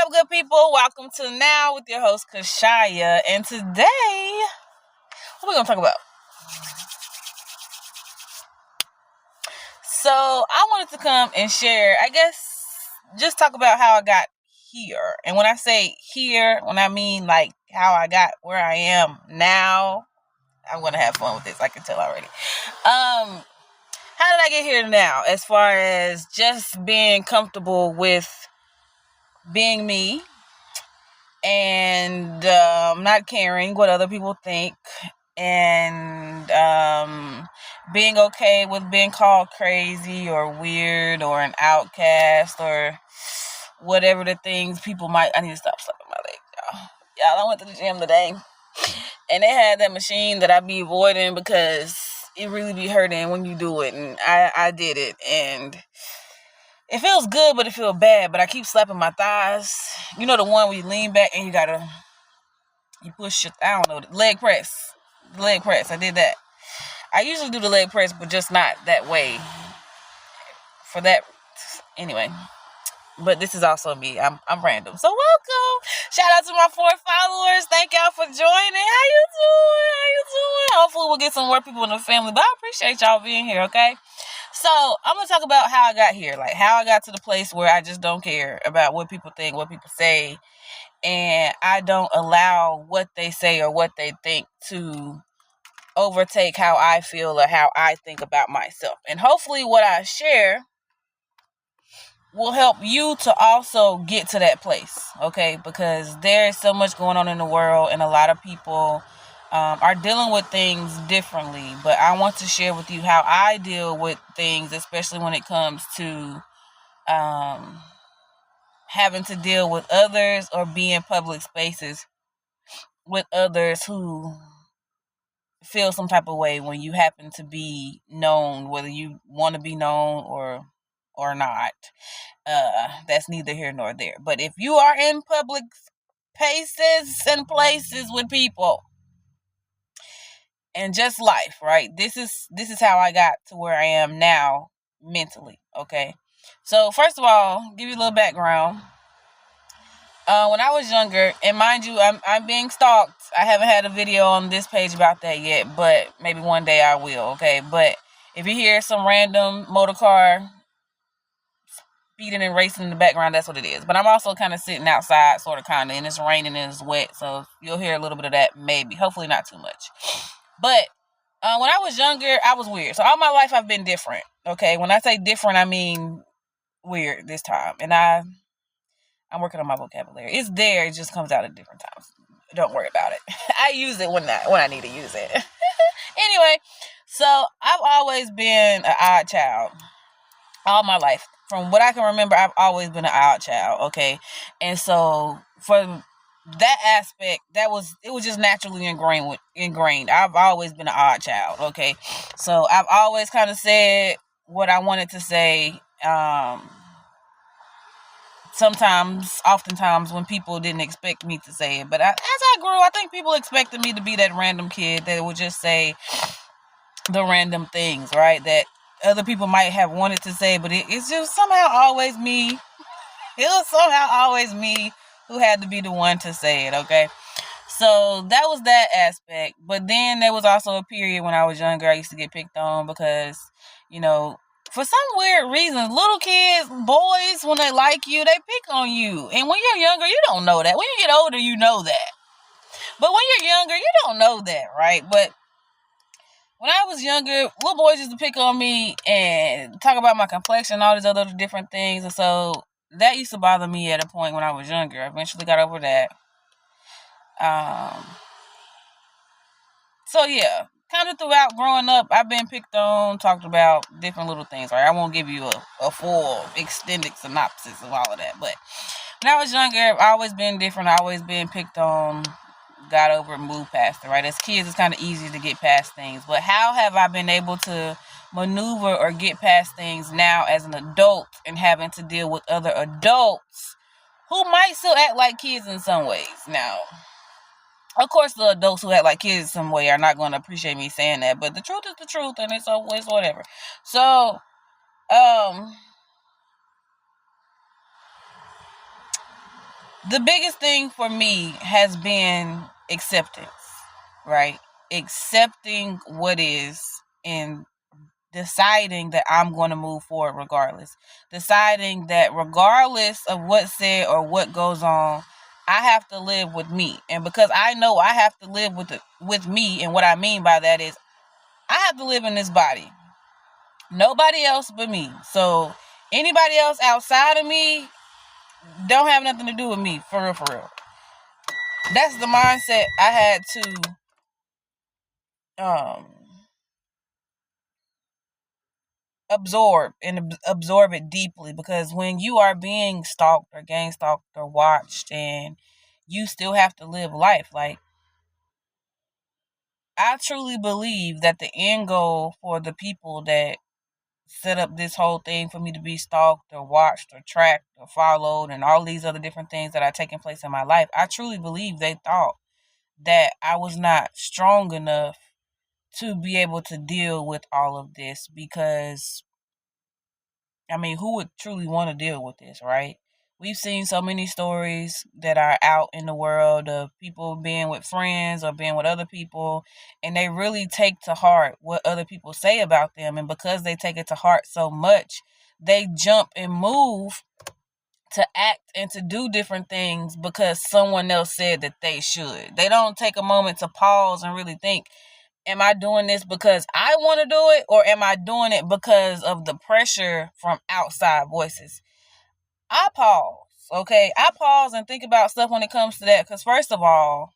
up, good people? Welcome to N.A.U with your host, Kashya. And today, what are we going to talk about? So, I wanted to come and share, just talk about how I got here. And when I say here, when I mean like how I got where I am now, I'm going to have fun with this. I can tell already. How did I get here now? As far as just being comfortable with being me and not caring what other people think, and being okay with being called crazy or weird or an outcast or whatever the things people might. I need to stop slapping my leg, y'all. I went to the gym today and they had that machine that I be avoiding because it really be hurting when you do it, and I did it, and it feels good, but it feels bad. But I keep slapping my thighs. You know the one where you lean back and you push your, I don't know, the leg press. The leg press. I did that. I usually do the leg press, but just not that way. For that, anyway. But this is also me. I'm random. So welcome. Shout out to my 4 followers. Thank y'all for joining. How you doing? Hopefully we'll get some more people in the family. But I appreciate y'all being here, okay? So I'm going to talk about how I got here. Like how I got to the place where I just don't care about what people think, what people say. And I don't allow what they say or what they think to overtake how I feel or how I think about myself. And hopefully what I share will help you to also get to that place, okay? Because there is so much going on in the world, and a lot of people are dealing with things differently. But I want to share with you how I deal with things, especially when it comes to having to deal with others or be in public spaces with others who feel some type of way when you happen to be known, whether you want to be known or not. That's neither here nor there. But if you are in public spaces and places with people and just life, right? This is how I got to where I am now mentally, okay? So first of all, give you a little background. When I was younger, and mind you, I'm being stalked. I haven't had a video on this page about that yet, but maybe one day I will, okay? But if you hear some random motor car speeding and racing in the background, that's what it is. But I'm also kind of sitting outside, sort of, kind of, and it's raining and it's wet, so you'll hear a little bit of that, maybe. Hopefully not too much. But when I was younger, I was weird. So all my life I've been different, okay? When I say different, I mean weird this time. And I'm working on my vocabulary. It's there. It just comes out at different times. Don't worry about it. I use it when I need to use it. Anyway, so I've always been an odd child all my life. From what I can remember, I've always been an odd child, okay? And so for that aspect, it was just naturally ingrained. I've always been an odd child, okay? So I've always kind of said what I wanted to say. Oftentimes when people didn't expect me to say it. But as I grew, I think people expected me to be that random kid that would just say the random things, right? That other people might have wanted to say, but it's just somehow always me. It was somehow always me who had to be the one to say it, okay? So that was that aspect. But then there was also a period when I was younger, I used to get picked on because, for some weird reason, little kids, boys, when they like you, they pick on you. And when you're younger, you don't know that. When you get older, you know that. But when you're younger, you don't know that, right? But when I was younger, little boys used to pick on me and talk about my complexion and all these other different things. And so that used to bother me at a point when I was younger. I eventually got over that. So yeah, kind of throughout growing up, I've been picked on, talked about different little things. Right, I won't give you a full extended synopsis of all of that. But when I was younger, I've always been different. I've always been picked on, got over it, moved past it. Right, as kids, it's kind of easy to get past things. But how have I been able to maneuver or get past things now as an adult and having to deal with other adults who might still act like kids in some ways? Now, of course, the adults who act like kids in some way are not going to appreciate me saying that, but the truth is the truth, and it's always whatever. So, the biggest thing for me has been acceptance, right? Accepting what is and deciding that I'm going to move forward regardless. Deciding that regardless of what's said or what goes on, I have to live with me. And because I know I have to live with me, and what I mean by that is I have to live in this body. Nobody else but me. So anybody else outside of me don't have nothing to do with me, for real, for real. That's the mindset I had to um absorb it deeply, because when you are being stalked or gang stalked or watched, and you still have to live life, like, I truly believe that the end goal for the people that set up this whole thing for me to be stalked or watched or tracked or followed and all these other different things that are taking place in my life, I truly believe they thought that I was not strong enough to be able to deal with all of this, because I mean, who would truly want to deal with this, right? We've seen so many stories that are out in the world of people being with friends or being with other people, and they really take to heart what other people say about them. And because they take it to heart so much, they jump and move to act and to do different things because someone else said that they should. They don't take a moment to pause and really think, am I doing this because I want to do it, or am I doing it because of the pressure from outside voices? I pause, okay? I pause and think about stuff when it comes to that, because first of all,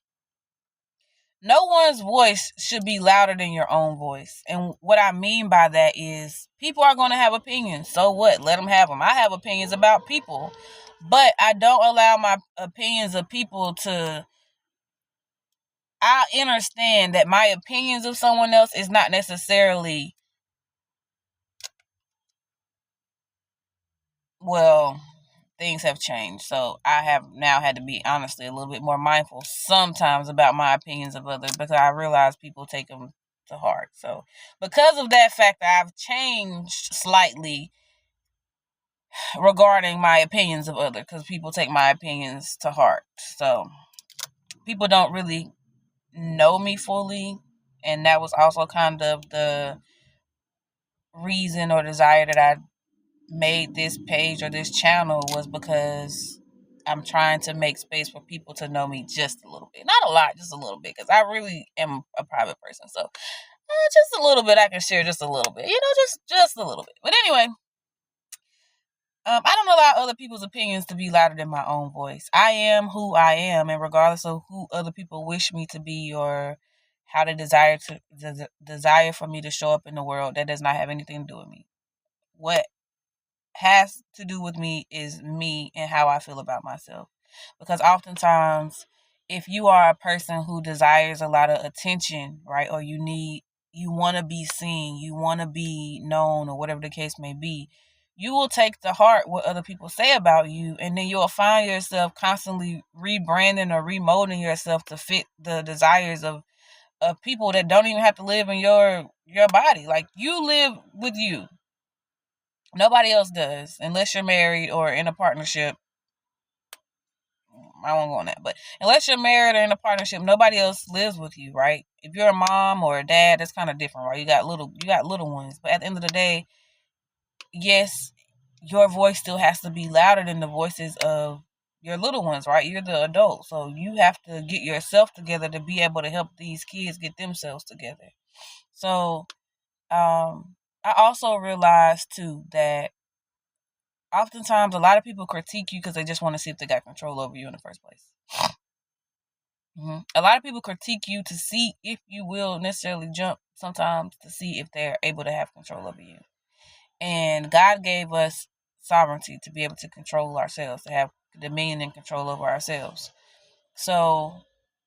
no one's voice should be louder than your own voice. And what I mean by that is people are going to have opinions. So what? Let them have them. I have opinions about people, but I don't allow my opinions of people to... I understand that my opinions of someone else is not necessarily... well, things have changed. So I have now had to be, honestly, a little bit more mindful sometimes about my opinions of others, because I realize people take them to heart. So because of that fact, I've changed slightly regarding my opinions of others, because people take my opinions to heart. So people don't really know me fully. And that was also kind of the reason or desire that I made this page or this channel, was because I'm trying to make space for people to know me just a little bit. Not a lot, just a little bit, because I really am a private person. So just a little bit, I can share just a little bit, just a little bit. But anyway, I don't allow other people's opinions to be louder than my own voice. I am who I am, and regardless of who other people wish me to be or how they desire for me to show up in the world, that does not have anything to do with me. What has to do with me is me and how I feel about myself. Because oftentimes, if you are a person who desires a lot of attention, right, or you want to be seen, you want to be known, or whatever the case may be, you will take to heart what other people say about you, and then you'll find yourself constantly rebranding or remolding yourself to fit the desires of people that don't even have to live in your body. Like, you live with you. Nobody else does, unless you're married or in a partnership. I won't go on that, but unless you're married or in a partnership, nobody else lives with you, right? If you're a mom or a dad, that's kind of different, right? You got little ones, but at the end of the day, yes, your voice still has to be louder than the voices of your little ones, right? You're the adult, so you have to get yourself together to be able to help these kids get themselves together. So, I also realized too that oftentimes a lot of people critique you because they just want to see if they got control over you in the first place. A lot of people critique you to see if you will necessarily jump sometimes, to see if they're able to have control over you. And God gave us sovereignty to be able to control ourselves, to have dominion and control over ourselves. So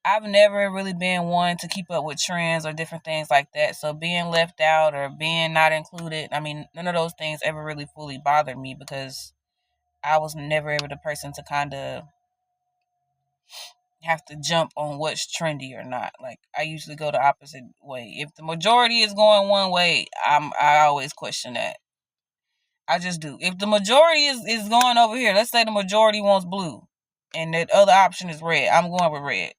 I've never really been one to keep up with trends or different things like that. So being left out or being not included, I mean, none of those things ever really fully bothered me, because I was never ever the person to kind of have to jump on what's trendy or not. Like, I usually go the opposite way. If the majority is going one way, I always question that. I just do. If the majority is going over here, let's say the majority wants blue, and the other option is red, I'm going with red.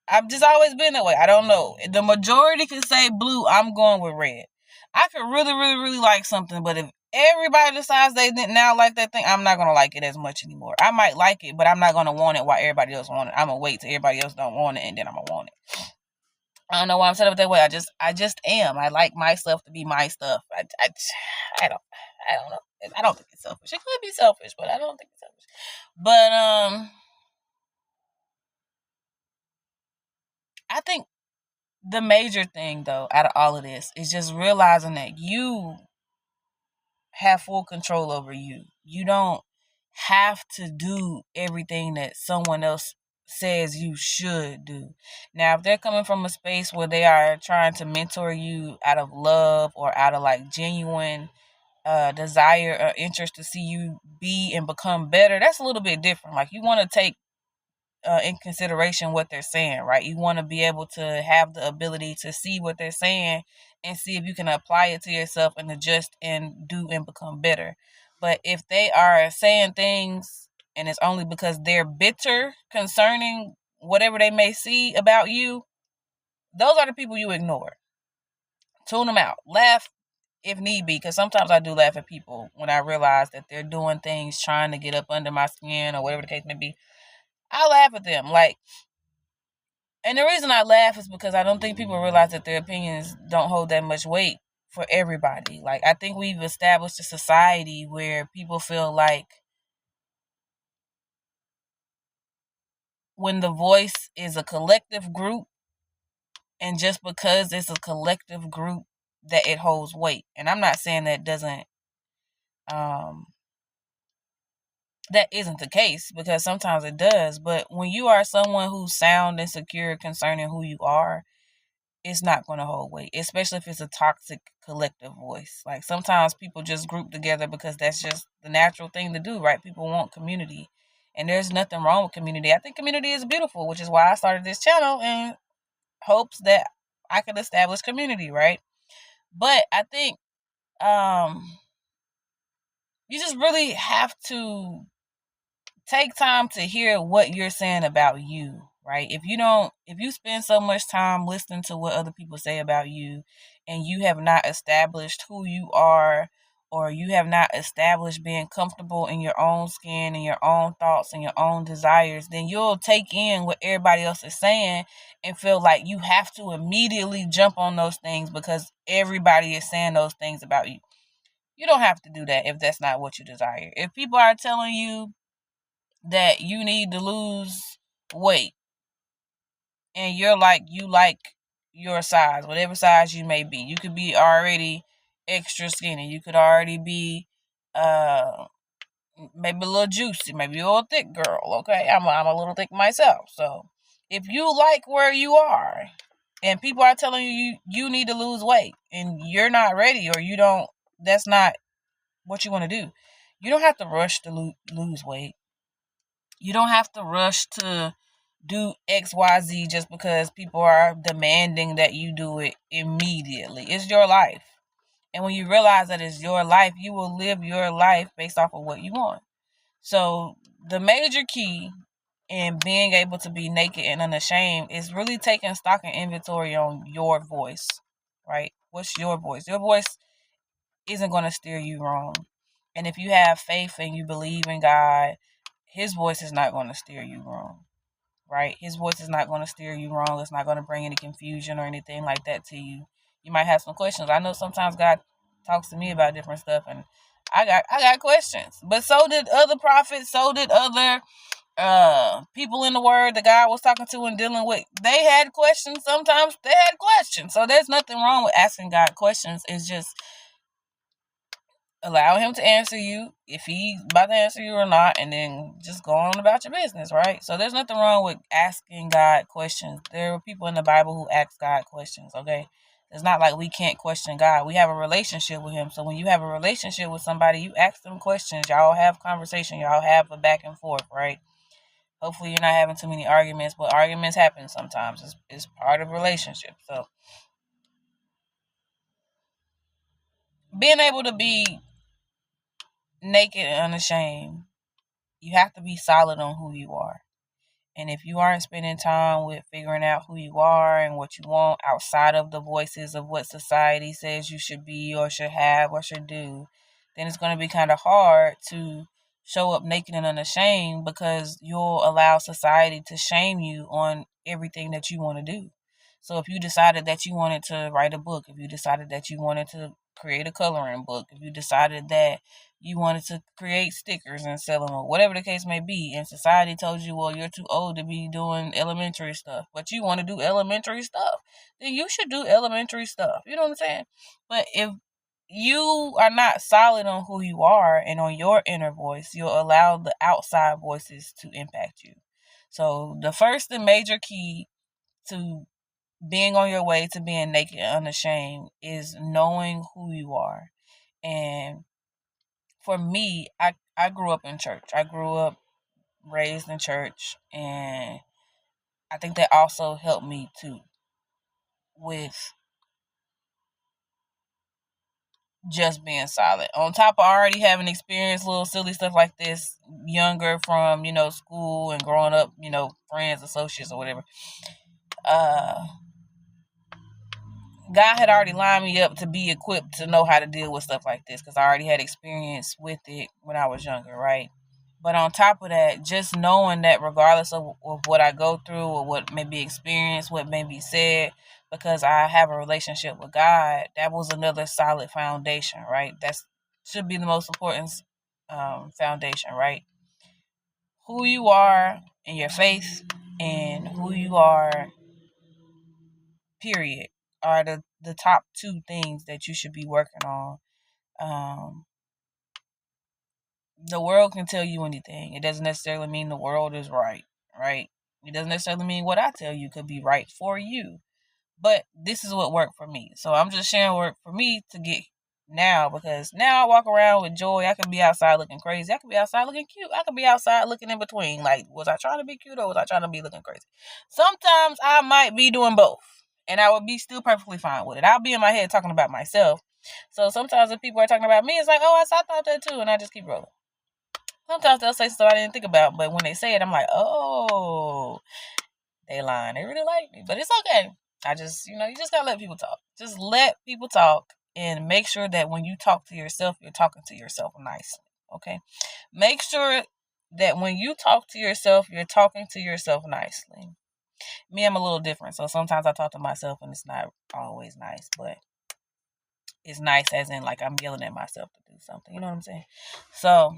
I've just always been that way. I don't know. The majority can say blue, I'm going with red. I could really, really, really like something, but if everybody decides they didn't now like that thing, I'm not going to like it as much anymore. I might like it, but I'm not going to want it while everybody else want it. I'm going to wait till everybody else don't want it, and then I'm going to want it. I don't know why I'm set up that way. I just am. I like my stuff to be my stuff. I don't know. I don't think it's selfish. It could be selfish, but I don't think it's selfish. But I think the major thing though out of all of this is just realizing that you have full control over you. You don't have to do everything that someone else says you should do. Now, if they're coming from a space where they are trying to mentor you out of love or out of like genuine desire or interest to see you be and become better, that's a little bit different. Like, you want to take in consideration what they're saying, right? You want to be able to have the ability to see what they're saying and see if you can apply it to yourself and adjust and do and become better. But if they are saying things and it's only because they're bitter concerning whatever they may see about you, those are the people you ignore. Tune them out. Laugh if need be, because sometimes I do laugh at people when I realize that they're doing things trying to get up under my skin or whatever the case may be. I laugh at them. Like, and the reason I laugh is because I don't think people realize that their opinions don't hold that much weight for everybody. Like, I think we've established a society where people feel like when the voice is a collective group, and just because it's a collective group, that it holds weight. And I'm not saying that doesn't, that isn't the case, because sometimes it does. But when you are someone who's sound and secure concerning who you are, it's not going to hold weight, especially if it's a toxic collective voice. Like, sometimes people just group together because that's just the natural thing to do, right? People want community, and there's nothing wrong with community. I think community is beautiful, which is why I started this channel in hopes that I could establish community, right? But I think you just really have to take time to hear what you're saying about you, right? If you spend so much time listening to what other people say about you, and you have not established who you are, or you have not established being comfortable in your own skin and your own thoughts and your own desires, then you'll take in what everybody else is saying and feel like you have to immediately jump on those things because everybody is saying those things about you. You don't have to do that if that's not what you desire. If people are telling you that you need to lose weight, and you like your size, whatever size you may be. You could be already extra skinny. You could already be maybe a little juicy. Maybe you're a thick girl. Okay, I'm a little thick myself. So if you like where you are, and people are telling you need to lose weight, and you're not ready, or you don't, that's not what you want to do. You don't have to rush to lose weight. You don't have to rush to do XYZ just because people are demanding that you do it immediately. It's your life. And when you realize that it's your life, you will live your life based off of what you want. So the major key in being able to be naked and unashamed is really taking stock and inventory on your voice, right? What's your voice? Your voice isn't going to steer you wrong. And if you have faith and you believe in God, his voice is not going to steer you wrong, right? His voice is not going to steer you wrong. It's not going to bring any confusion or anything like that to you. You might have some questions. I know sometimes God talks to me about different stuff, and I got questions. But so did other prophets. So did other people in the Word that God was talking to and dealing with. They had questions. Sometimes they had questions. So there's nothing wrong with asking God questions. It's just allow him to answer you if he's about to answer you or not, and then just go on about your business, right? So there's nothing wrong with asking God questions. There are people in the Bible who ask God questions, okay? It's not like we can't question God. We have a relationship with him. So when you have a relationship with somebody, you ask them questions. Y'all have conversation. Y'all have a back and forth, right? Hopefully you're not having too many arguments, but arguments happen sometimes. It's part of relationship. So being able to be naked and unashamed you have to be solid on who you are. And if you aren't spending time with figuring out who you are and what you want outside of the voices of what society says you should be or should have or should do, then it's going to be kind of hard to show up naked and unashamed, because you'll allow society to shame you on everything that you want to do. So if you decided that you wanted to write a book, if you decided that you wanted to create a coloring book, if you decided that you wanted to create stickers and sell them or whatever the case may be, and society told you, well, you're too old to be doing elementary stuff, but you want to do elementary stuff, then you should do elementary stuff. You know what I'm saying? But if you are not solid on who you are and on your inner voice, you'll allow the outside voices to impact you. So the first and major key to being on your way to being naked and unashamed is knowing who you are. And for me, I grew up in church. I grew up raised in church, and I think that also helped me too with just being solid. On top of already having experienced little silly stuff like this younger from, school and growing up, friends, associates or whatever. God had already lined me up to be equipped to know how to deal with stuff like this, because I already had experience with it when I was younger, right? But on top of that, just knowing that regardless of what I go through or what may be experienced, what may be said, because I have a relationship with God, that was another solid foundation, right? That should be the most important foundation, right? Who you are in your faith and who you are, period, are the top two things that you should be working on. Um, the world can tell you anything. It doesn't necessarily mean the world is right, right? It doesn't necessarily mean what I tell you could be right for you. But this is what worked for me. So I'm just sharing what worked for me to get now, because now I walk around with joy. I can be outside looking crazy. I can be outside looking cute. I can be outside looking in between. Like, was I trying to be cute or was I trying to be looking crazy? Sometimes I might be doing both, and I would be still perfectly fine with it. I'll be in my head talking about myself. So sometimes if people are talking about me, it's like, oh, I thought that too, and I just keep rolling. Sometimes they'll say stuff I didn't think about, but when they say it, I'm like, oh, they lying. They really like me, but it's okay. I just, you just gotta let people talk. Just let people talk, and make sure that when you talk to yourself, you're talking to yourself nicely. Okay? Make sure that when you talk to yourself, you're talking to yourself nicely. Me, I'm a little different, so sometimes I talk to myself and it's not always nice, but it's nice as in like I'm yelling at myself to do something. You know what I'm saying? So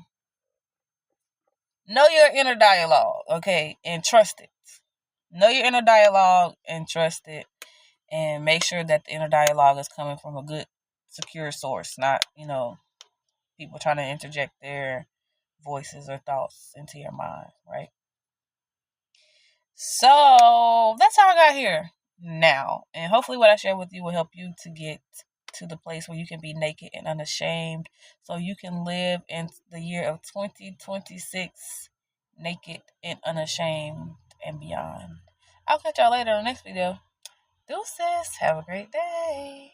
know your inner dialogue, okay, and trust it. Know your inner dialogue and trust it, and make sure that the inner dialogue is coming from a good, secure source, not, people trying to interject their voices or thoughts into your mind, right? So that's how I got here now. And hopefully what I share with you will help you to get to the place where you can be naked and unashamed, so you can live in the year of 2026 naked and unashamed and beyond. I'll catch y'all later on the next video. Deuces. Have a great day.